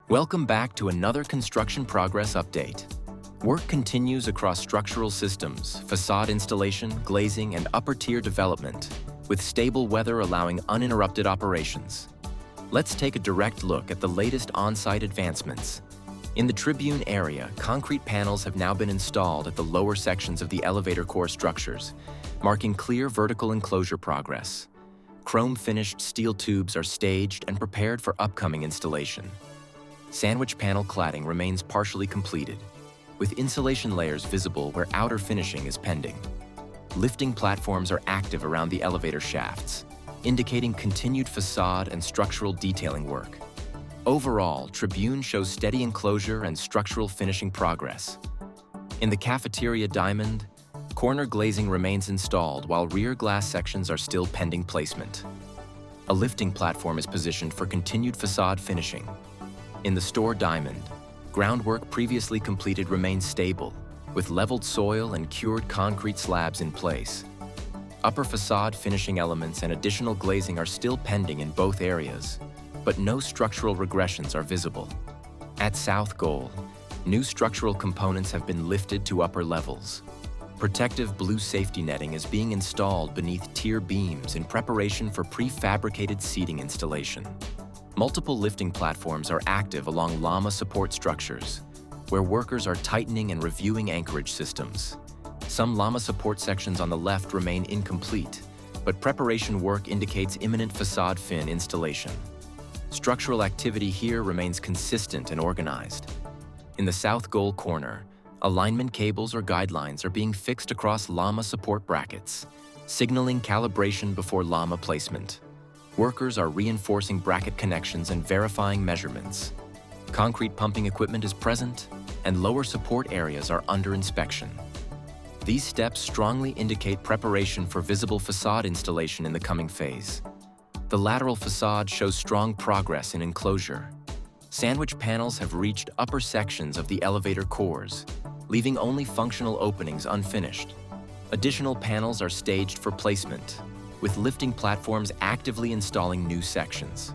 Welcome back to another construction progress update. Work continues across structural systems, facade installation, glazing, and upper-tier development, with stable weather allowing uninterrupted operations. Let's take a direct look at the latest on-site advancements. In the Tribune area, concrete panels have now been installed at the lower sections of the elevator core structures, marking clear vertical enclosure progress. Chrome-finished steel tubes are staged and prepared for upcoming installation. Sandwich panel cladding remains partially completed, with insulation layers visible where outer finishing is pending. Lifting platforms are active around the elevator shafts, indicating continued facade and structural detailing work. Overall, Tribune shows steady enclosure and structural finishing progress. In the cafeteria diamond, corner glazing remains installed while rear glass sections are still pending placement. A lifting platform is positioned for continued facade finishing. In the store diamond, groundwork previously completed remains stable, with leveled soil and cured concrete slabs in place. Upper facade finishing elements and additional glazing are still pending in both areas, but no structural regressions are visible. At South Goal, new structural components have been lifted to upper levels. Protective blue safety netting is being installed beneath tier beams in preparation for prefabricated seating installation. Multiple lifting platforms are active along lama support structures, where workers are tightening and reviewing anchorage systems. Some lama support sections on the left remain incomplete, but preparation work indicates imminent facade fin installation. Structural activity here remains consistent and organized. In the south goal corner, alignment cables or guidelines are being fixed across lama support brackets, signaling calibration before lama placement. Workers are reinforcing bracket connections and verifying measurements. Concrete pumping equipment is present, and lower support areas are under inspection. These steps strongly indicate preparation for visible facade installation in the coming phase. The lateral facade shows strong progress in enclosure. Sandwich panels have reached upper sections of the elevator cores, leaving only functional openings unfinished. Additional panels are staged for placement, with lifting platforms actively installing new sections.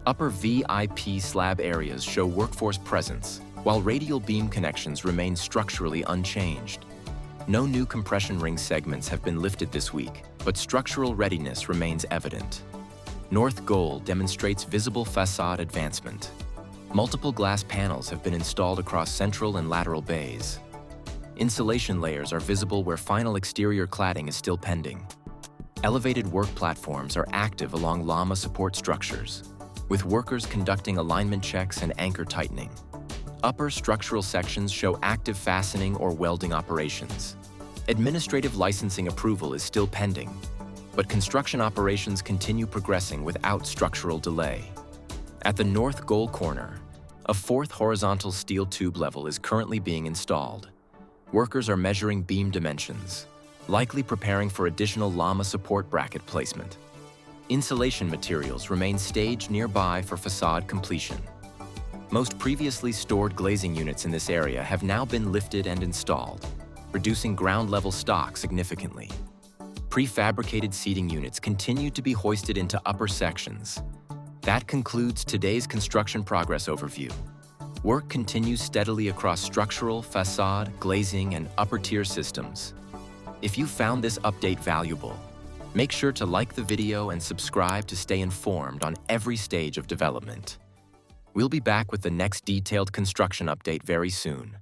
Upper VIP slab areas show workforce presence, while radial beam connections remain structurally unchanged. No new compression ring segments have been lifted this week, but structural readiness remains evident. North Goal demonstrates visible facade advancement. Multiple glass panels have been installed across central and lateral bays. Insulation layers are visible where final exterior cladding is still pending. Elevated work platforms are active along lama support structures, with workers conducting alignment checks and anchor tightening. Upper structural sections show active fastening or welding operations. Administrative licensing approval is still pending, but construction operations continue progressing without structural delay. At the north goal corner, a fourth horizontal steel tube level is currently being installed. Workers are measuring beam dimensions, likely preparing for additional lama support bracket placement. Insulation materials remain staged nearby for facade completion. Most previously stored glazing units in this area have now been lifted and installed, reducing ground-level stock significantly. Prefabricated seating units continue to be hoisted into upper sections. That concludes today's construction progress overview. Work continues steadily across structural, facade, glazing, and upper-tier systems. If you found this update valuable, make sure to like the video and subscribe to stay informed on every stage of development. We'll be back with the next detailed construction update very soon.